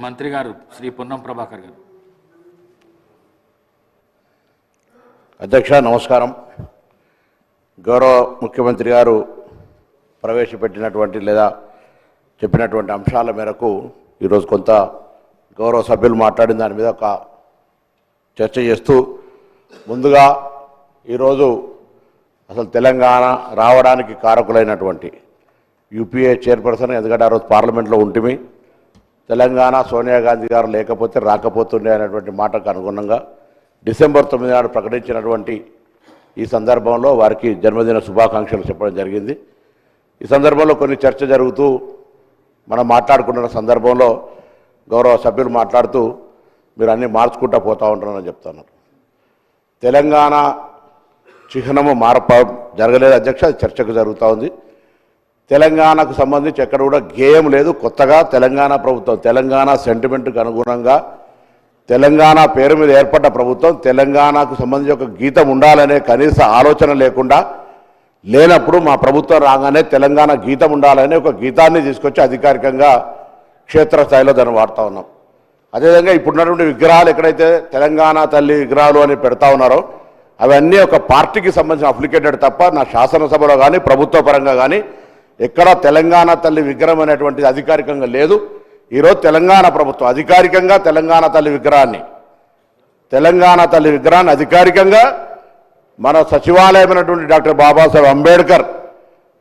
మంత్రి గారు శ్రీ పొన్నం ప్రభాకర్ గారు. అధ్యక్ష నమస్కారం. గౌరవ ముఖ్యమంత్రి గారు ప్రవేశపెట్టినటువంటి లేదా చెప్పినటువంటి అంశాల మేరకు ఈరోజు కొంత గౌరవ సభ్యులు మాట్లాడిన దాని మీద ఒక చర్చ చేస్తూ, ముందుగా ఈరోజు అసలు తెలంగాణ రావడానికి కారకులైనటువంటి యూపీఏ చైర్పర్సన్, ఎందుకంటే ఆ రోజు పార్లమెంట్లో ఉంటిమి, తెలంగాణ సోనియా గాంధీ గారు లేకపోతే రాకపోతుండే అనేటువంటి మాటకు అనుగుణంగా డిసెంబర్ 9 నాడు ప్రకటించినటువంటి ఈ సందర్భంలో వారికి జన్మదిన శుభాకాంక్షలు చెప్పడం జరిగింది. ఈ సందర్భంలో కొన్ని చర్చ జరుగుతూ మనం మాట్లాడుకున్న సందర్భంలో గౌరవ సభ్యులు మాట్లాడుతూ మీరు అన్నీ మార్చుకుంటూ పోతూ ఉంటారని చెప్తున్నారు. తెలంగాణ చిహ్నము జరగలేదు అధ్యక్ష, అది చర్చకు జరుగుతూ ఉంది. తెలంగాణకు సంబంధించి ఎక్కడ కూడా గేయం లేదు. కొత్తగా తెలంగాణ ప్రభుత్వం తెలంగాణ సెంటిమెంట్కి అనుగుణంగా తెలంగాణ పేరు మీద ఏర్పడ్డ ప్రభుత్వం తెలంగాణకు సంబంధించి ఒక గీతం ఉండాలనే కనీస ఆలోచన లేనప్పుడు మా ప్రభుత్వం రాగానే తెలంగాణ గీతం ఉండాలనే ఒక గీతాన్ని తీసుకొచ్చి అధికారికంగా క్షేత్రస్థాయిలో దాన్ని వాడుతూ ఉన్నాం. అదేవిధంగా ఇప్పుడున్నటువంటి విగ్రహాలు ఎక్కడైతే తెలంగాణ తల్లి విగ్రహాలు అని పెడతా ఉన్నారో అవన్నీ ఒక పార్టీకి సంబంధించిన అప్లికేటెడ్ తప్ప నా శాసనసభలో కానీ ప్రభుత్వ పరంగా కానీ ఎక్కడ తెలంగాణ తల్లి విగ్రహం అనేటువంటిది అధికారికంగా లేదు. ఈరోజు తెలంగాణ ప్రభుత్వం అధికారికంగా తెలంగాణ తల్లి విగ్రహాన్ని అధికారికంగా మన సచివాలయమైనటువంటి డాక్టర్ బాబాసాహెబ్ అంబేద్కర్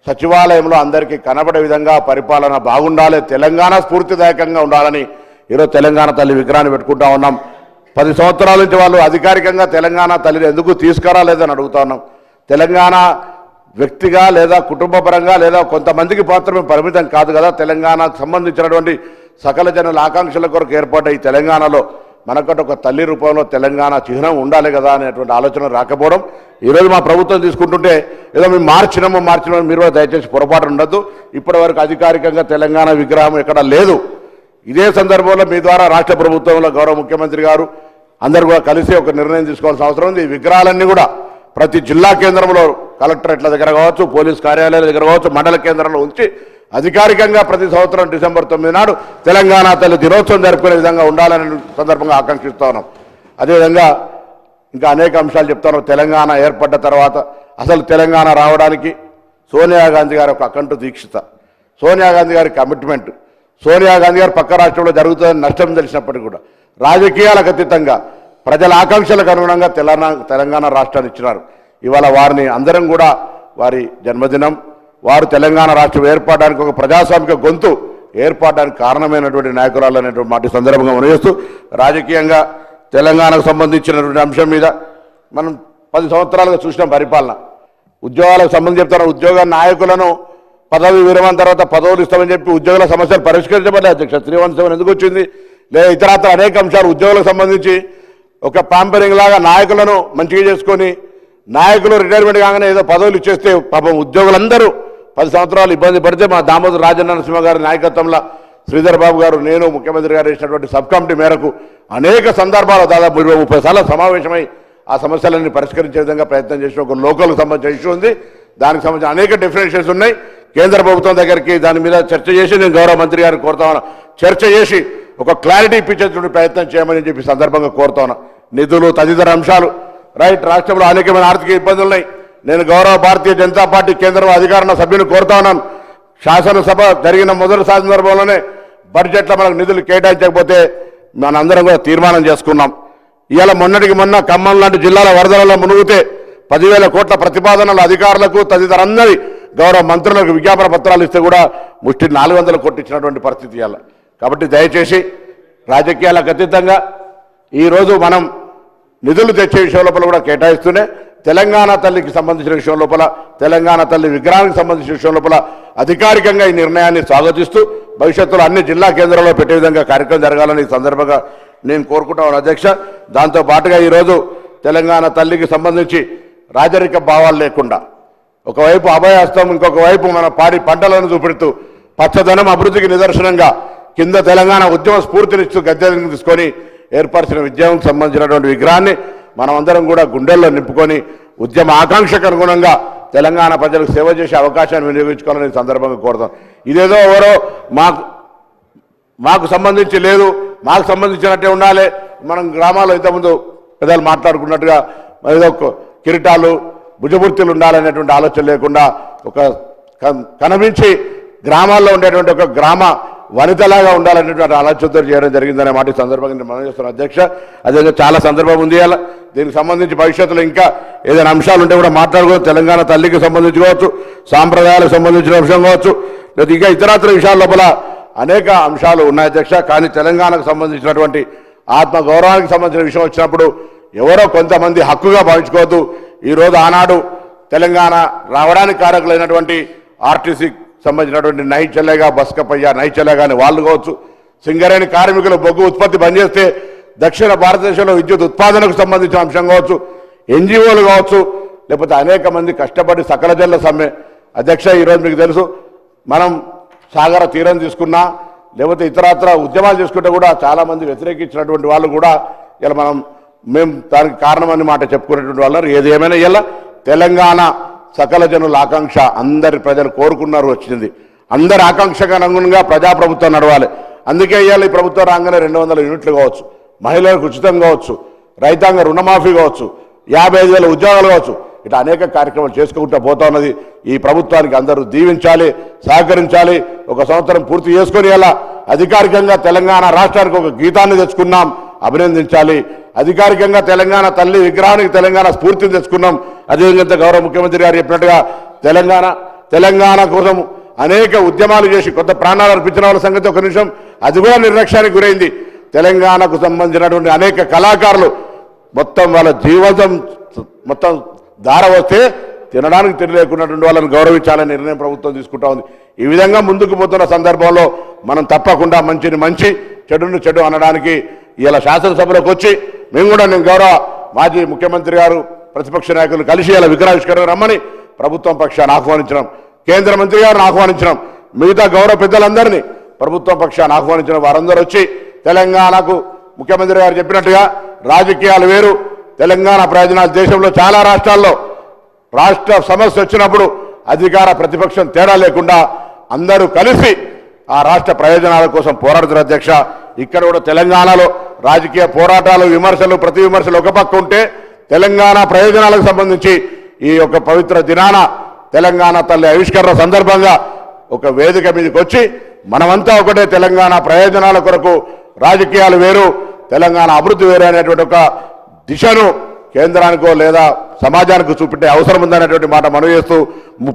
సచివాలయంలో అందరికీ కనబడే విధంగా పరిపాలన బాగుండాలి, తెలంగాణ స్ఫూర్తిదాయకంగా ఉండాలని ఈరోజు తెలంగాణ తల్లి విగ్రహాన్ని పెట్టుకుంటా ఉన్నాం. 10 సంవత్సరాల నుంచి వాళ్ళు అధికారికంగా తెలంగాణ తల్లిని ఎందుకు తీసుకురాలేదని అడుగుతా ఉన్నాం. తెలంగాణ వ్యక్తిగా లేదా కుటుంబ పరంగా లేదా కొంతమందికి మాత్రమే పరిమితం కాదు కదా. తెలంగాణకు సంబంధించినటువంటి సకల జనుల ఆకాంక్షల కొరకు ఏర్పడ్డ ఈ తెలంగాణలో మనకంటే ఒక తల్లి రూపంలో తెలంగాణ చిహ్నం ఉండాలి కదా అనేటువంటి ఆలోచన రాకపోవడం, ఈరోజు మా ప్రభుత్వం తీసుకుంటుంటే ఏదో మేము మార్చినాము మీరు కూడా దయచేసి పొరపాటు ఉండద్దు. ఇప్పటి వరకు అధికారికంగా తెలంగాణ విగ్రహం ఎక్కడ లేదు. ఇదే సందర్భంలో మీ ద్వారా రాష్ట్ర ప్రభుత్వంలో గౌరవ ముఖ్యమంత్రి గారు అందరూ కూడా కలిసి ఒక నిర్ణయం తీసుకోవాల్సిన అవసరం ఉంది. ఈ విగ్రహాలన్నీ కూడా ప్రతి జిల్లా కేంద్రంలో కలెక్టరేట్ల దగ్గర కావచ్చు, పోలీస్ కార్యాలయాల దగ్గర కావచ్చు, మండల కేంద్రంలో ఉంచి అధికారికంగా ప్రతి సంవత్సరం డిసెంబర్ 9 నాడు తెలంగాణ తల్లి దినోత్సవం జరుపుకునే విధంగా ఉండాలని సందర్భంగా ఆకాంక్షిస్తూ ఉన్నాం. అదేవిధంగా ఇంకా అనేక అంశాలు చెప్తాను. తెలంగాణ ఏర్పడ్డ తర్వాత అసలు తెలంగాణ రావడానికి సోనియా గాంధీ గారి ఒక అకంఠ దీక్షిత, సోనియా గాంధీ గారి కమిట్మెంట్, సోనియా గాంధీ గారు పక్క రాష్ట్రంలో జరుగుతుందని నష్టం తెలిసినప్పటికీ కూడా రాజకీయాలకు అతీతంగా ప్రజల ఆకాంక్షలకు అనుగుణంగా తెలంగాణ రాష్ట్రాన్ని ఇచ్చినారు. ఇవాళ వారిని అందరం కూడా వారి జన్మదినం, వారు తెలంగాణ రాష్ట్రం ఏర్పడడానికి ఒక ప్రజాస్వామిక గొంతు ఏర్పడడానికి కారణమైనటువంటి నాయకురాలు అనేటువంటి మాట సందర్భంగా మనవేస్తూ, రాజకీయంగా తెలంగాణకు సంబంధించినటువంటి అంశం మీద మనం 10 సంవత్సరాలుగా చూసిన పరిపాలన, ఉద్యోగాలకు సంబంధించి చెప్తాను. ఉద్యోగ నాయకులను పదవి విరమణ తర్వాత పదవులు ఇస్తామని చెప్పి ఉద్యోగుల సమస్యలు పరిష్కరించబడ్డాయి అధ్యక్ష. 317 ఎందుకు వచ్చింది? లేదా ఇతరత్ర అనేక అంశాలు ఉద్యోగులకు సంబంధించి ఒక ప్యాంపరింగ్ లాగా నాయకులను మంచిగా చేసుకొని నాయకులు రిటైర్మెంట్ కాగానే ఏదో పదవులు ఇచ్చేస్తే పాపం ఉద్యోగులందరూ 10 సంవత్సరాలు ఇబ్బంది పడితే మా దామోదర్ రాజనరసింహ గారి నాయకత్వంలో శ్రీధర్ బాబు గారు, నేను, ముఖ్యమంత్రి గారు వేసినటువంటి సబ్ కమిటీ మేరకు అనేక సందర్భాలు దాదాపు 20-30 సార్లు సమావేశమై ఆ సమస్యలన్నీ పరిష్కరించే విధంగా ప్రయత్నం చేసిన ఒక లోకల్కి సంబంధించిన ఇష్యూ ఉంది. దానికి సంబంధించిన అనేక డిఫరెన్షియేషన్స్ ఉన్నాయి. కేంద్ర ప్రభుత్వం దగ్గరికి దాని మీద చర్చ చేసి నేను గౌరవ మంత్రి గారిని కోరుతా ఉన్నా, చర్చ చేసి ఒక క్లారిటీ ఇప్పించేటువంటి ప్రయత్నం చేయమని చెప్పి సందర్భంగా కోరుతా ఉన్నా. నిధులు తదితర అంశాలు రైట్, రాష్ట్రంలో అనేకమైన ఆర్థిక ఇబ్బందులు ఉన్నాయి. నేను గౌరవ భారతీయ జనతా పార్టీ కేంద్రం అధికార సభ్యులు కోరుతా ఉన్నాను, శాసనసభ జరిగిన మొదటి సందర్భంలోనే బడ్జెట్లో మనకు నిధులు కేటాయించకపోతే మనందరం కూడా తీర్మానం చేసుకున్నాం. ఇవాళ మొన్నటికి మొన్న ఖమ్మం లాంటి జిల్లాల వరదలలో మునుగుతే 10,000 కోట్ల ప్రతిపాదనలు అధికారులకు తదితరందరి గౌరవ మంత్రులకు విజ్ఞాపన పత్రాలు ఇస్తే కూడా ముష్టి 400 కోట్లు ఇచ్చినటువంటి పరిస్థితి ఇవాళ. కాబట్టి దయచేసి రాజకీయాలకు అతీతంగా ఈరోజు మనం నిధులు తెచ్చే విషయం లోపల కూడా కేటాయిస్తూనే తెలంగాణ తల్లికి సంబంధించిన విషయం లోపల, తెలంగాణ తల్లి విగ్రహానికి సంబంధించిన విషయం లోపల అధికారికంగా ఈ నిర్ణయాన్ని స్వాగతిస్తూ భవిష్యత్తులో అన్ని జిల్లా కేంద్రాల్లో పెట్టే విధంగా కార్యక్రమం జరగాలని ఈ సందర్భంగా నేను కోరుకుంటాను అధ్యక్ష. దాంతో పాటుగా ఈరోజు తెలంగాణ తల్లికి సంబంధించి రాజరిక భావాలు లేకుండా ఒకవైపు అభయహస్తం, ఇంకొక వైపు మన పాడి పంటలను చూపెడుతూ పచ్చదనం అభివృద్ధికి నిదర్శనంగా కింద తెలంగాణ ఉద్యమ స్ఫూర్తినిస్తూ గద్దెలను తీసుకొని ఏర్పరిచిన విద్యకు సంబంధించినటువంటి విగ్రహాన్ని మనమందరం కూడా గుండెల్లో నింపుకొని ఉద్యమ ఆకాంక్షకు అనుగుణంగా తెలంగాణ ప్రజలకు సేవ చేసే అవకాశాన్ని వినియోగించుకోవాలని సందర్భంగా కోరుతాం. ఇదేదో ఎవరో మాకు సంబంధించి లేదు, మాకు సంబంధించినట్టే ఉండాలి. మనం గ్రామాల్లో ఇంతకుముందు పెద్దలు మాట్లాడుకున్నట్టుగా ఏదో కిరీటాలు భుజమూర్తులు ఉండాలనేటువంటి ఆలోచన లేకుండా ఒక కనిపించి గ్రామాల్లో ఉండేటువంటి ఒక గ్రామ వనితలాగా ఉండాలనేటువంటి ఆలోచనతో చేయడం జరిగిందనే మాట ఈ సందర్భంగా నేను మనం చేస్తున్న అధ్యక్ష. అదే చాలా సందర్భం ఉంది. అలా దీనికి సంబంధించి భవిష్యత్తులో ఇంకా ఏదైనా అంశాలు ఉంటే కూడా మాట్లాడుకోవచ్చు. తెలంగాణ తల్లికి సంబంధించి కావచ్చు, సాంప్రదాయాలకు సంబంధించిన అంశం కావచ్చు, లేదా ఇంకా ఇతరత్ర విషయాల లోపల అనేక అంశాలు ఉన్నాయి అధ్యక్ష. కానీ తెలంగాణకు సంబంధించినటువంటి ఆత్మ గౌరవానికి సంబంధించిన విషయం వచ్చినప్పుడు ఎవరో కొంతమంది హక్కుగా భావించుకోవద్దు. ఈరోజు ఆనాడు తెలంగాణ రావడానికి కారకులైనటువంటి ఆర్టీసీ సంబంధించినటువంటి నైచెల్లెగా బస్కపయ్య నైచెల్లెగా అని వాళ్ళు కావచ్చు, సింగరేణి కార్మికులు బొగ్గు ఉత్పత్తి బంద్ చేస్తే దక్షిణ భారతదేశంలో విద్యుత్ ఉత్పాదనకు సంబంధించిన అంశం కావచ్చు, ఎన్జిఓలు కావచ్చు, లేకపోతే అనేక మంది కష్టపడి సకల జనుల సమ్మె అధ్యక్ష. ఈరోజు మీకు తెలుసు, మనం సాగర తీరం తీసుకున్నా లేకపోతే ఇతరత్ర ఉద్యమాలు చేసుకుంటే కూడా చాలామంది వ్యతిరేకించినటువంటి వాళ్ళు కూడా ఇలా మేము దానికి కారణమని మాట చెప్పుకునేటువంటి వాళ్ళు. ఏది ఏమైనా ఇలా తెలంగాణ సకల జనుల ఆకాంక్ష అందరి ప్రజలు కోరుకున్నారు వచ్చింది. అందరి ఆకాంక్షగా అనుగుణంగా ప్రజాప్రభుత్వం నడవాలి. అందుకే ఇవాళ ఈ ప్రభుత్వం రాగానే 200 యూనిట్లు కావచ్చు, మహిళలకు ఉచితం కావచ్చు, రైతాంగ రుణమాఫీ కావచ్చు, 55,000 ఉద్యోగాలు కావచ్చు, ఇట్లా అనేక కార్యక్రమాలు చేసుకుంటూ పోతా ఉన్నది. ఈ ప్రభుత్వానికి అందరూ దీవించాలి, సహకరించాలి. ఒక సంవత్సరం పూర్తి చేసుకొని ఇలా అధికారికంగా తెలంగాణ రాష్ట్రానికి ఒక గీతాన్ని తెచ్చుకున్నాం, అభినందించాలి. అధికారికంగా తెలంగాణ తల్లి విగ్రహానికి తెలంగాణ స్ఫూర్తిని తెచ్చుకున్నాం. అదేవిధంగా గౌరవ ముఖ్యమంత్రి గారు చెప్పినట్టుగా తెలంగాణ కోసం అనేక ఉద్యమాలు చేసి కొత్త ప్రాణాలు అర్పించిన వాళ్ళ సంగతి ఒక నిమిషం అది కూడా నిర్లక్ష్యానికి గురైంది. తెలంగాణకు సంబంధించినటువంటి అనేక కళాకారులు మొత్తం వాళ్ళ జీవితం మొత్తం దార వస్తే తినడానికి తినలేకున్నటువంటి వాళ్ళని గౌరవించాలని నిర్ణయం ప్రభుత్వం తీసుకుంటా ఉంది. ఈ విధంగా ముందుకు పోతున్న సందర్భంలో మనం తప్పకుండా మంచిని మంచి చెడుని చెడు అనడానికి ఇలా శాసనసభలోకి వచ్చి మేము కూడా నేను గౌరవ మాజీ ముఖ్యమంత్రి గారు ప్రతిపక్ష నాయకులు కలిసి ఇలా విగ్రహావిష్కరణ రమ్మని ప్రభుత్వం పక్షాన్ని ఆహ్వానించడం, కేంద్ర మంత్రి గారిని ఆహ్వానించడం, మిగతా గౌరవ పెద్దలందరినీ ప్రభుత్వం పక్షాన్ని ఆహ్వానించిన వారందరూ వచ్చి తెలంగాణకు ముఖ్యమంత్రి గారు చెప్పినట్టుగా రాజకీయాలు వేరు, తెలంగాణ ప్రయోజనాలు దేశంలో చాలా రాష్ట్రాల్లో రాష్ట్ర సమస్య వచ్చినప్పుడు అధికార ప్రతిపక్షం తేడా లేకుండా అందరూ కలిసి ఆ రాష్ట్ర ప్రయోజనాల కోసం పోరాడుతున్న అధ్యక్ష. ఇక్కడ కూడా తెలంగాణలో రాజకీయ పోరాటాలు విమర్శలు ప్రతి విమర్శలు ఒక పక్క ఉంటే తెలంగాణ ప్రయోజనాలకు సంబంధించి ఈ యొక్క పవిత్ర దినాన తెలంగాణ తల్లి ఆవిష్కరణ సందర్భంగా ఒక వేదిక మీదకి వచ్చి మనమంతా ఒకటే తెలంగాణ ప్రయోజనాల కొరకు రాజకీయాలు వేరు తెలంగాణ అభివృద్ధి వేరు అనేటువంటి ఒక దిశను కేంద్రానికో లేదా సమాజానికి చూపెట్టే అవసరం ఉందనేటువంటి మాట మనవి చేస్తూ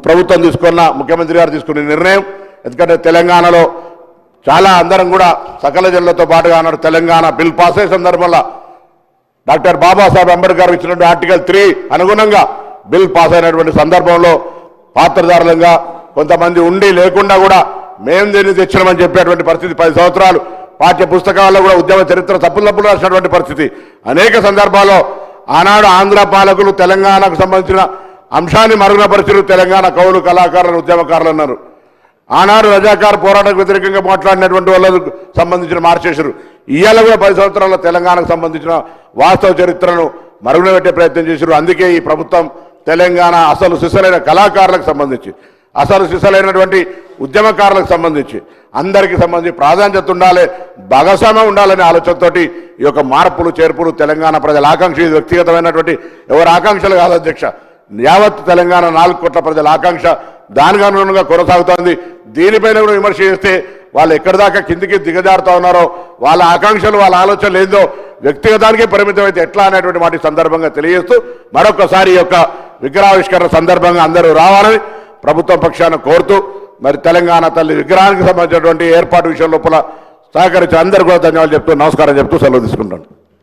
ప్రభుత్వం తీసుకున్న ముఖ్యమంత్రి గారు తీసుకున్న నిర్ణయం. ఎందుకంటే తెలంగాణలో చాలా అందరం కూడా సకల జనులతో పాటుగా అన్నాడు తెలంగాణ బిల్ పాస్ అయ్యే సందర్భంలో డాక్టర్ బాబాసాహెబ్ అంబేద్కర్ ఇచ్చినటువంటి ఆర్టికల్ 3 అనుగుణంగా బిల్ పాస్ అయినటువంటి సందర్భంలో పాత్రదారులంగా కొంతమంది ఉండి లేకుండా కూడా మేము దీన్ని తెచ్చినామని చెప్పేటువంటి పరిస్థితి 10 సంవత్సరాలు పాఠ్య పుస్తకాల్లో కూడా ఉద్యమ చరిత్ర తప్పులు రాసినటువంటి పరిస్థితి అనేక సందర్భాల్లో ఆనాడు ఆంధ్ర పాలకులు తెలంగాణకు సంబంధించిన అంశాన్ని మరుగునపరిచిన తెలంగాణ కవులు కళాకారులను ఉద్యమకారులు అన్నారు. ఆనాడు రజాకార్ పోరాటకు వ్యతిరేకంగా మాట్లాడినటువంటి వాళ్ళకు సంబంధించిన మార్చేశారు. ఇవాళ కూడా 10 సంవత్సరాల్లో తెలంగాణకు సంబంధించిన వాస్తవ చరిత్రను మరుగున పెట్టే ప్రయత్నం చేశారు. అందుకే ఈ ప్రభుత్వం తెలంగాణ అసలు సిసలైన కళాకారులకు సంబంధించి అసలు సిసలైనటువంటి ఉద్యమకారులకు సంబంధించి అందరికీ సంబంధించి ప్రాధాన్యత ఉండాలి, భాగస్వామ్యం ఉండాలనే ఆలోచనతోటి ఈ యొక్క మార్పులు చేర్పులు తెలంగాణ ప్రజల ఆకాంక్ష ఇది వ్యక్తిగతమైనటువంటి ఎవరి ఆకాంక్షలు కాదు అధ్యక్ష. యావత్ తెలంగాణ 4 కోట్ల ప్రజల ఆకాంక్ష దానికి అనుగుణంగా కొనసాగుతోంది. దీనిపైన కూడా విమర్శ చేస్తే వాళ్ళు ఎక్కడి దాకా కిందికి దిగజారుతా ఉన్నారో వాళ్ళ ఆకాంక్షలు వాళ్ళ ఆలోచనలు ఏందో వ్యక్తిగతానికే పరిమితం అయితే ఎట్లా అనేటువంటి మాట సందర్భంగా తెలియజేస్తూ మరొకసారి ఈ యొక్క విగ్రహావిష్కరణ సందర్భంగా అందరూ రావాలని ప్రభుత్వం పక్షాన కోరుతూ మరి తెలంగాణ తల్లి విగ్రహానికి సంబంధించినటువంటి ఏర్పాటు విషయం లోపల సహకరించి అందరూ కూడా ధన్యవాదాలు చెప్తూ నమస్కారం చెప్తూ సెలవు తీసుకుంటాను.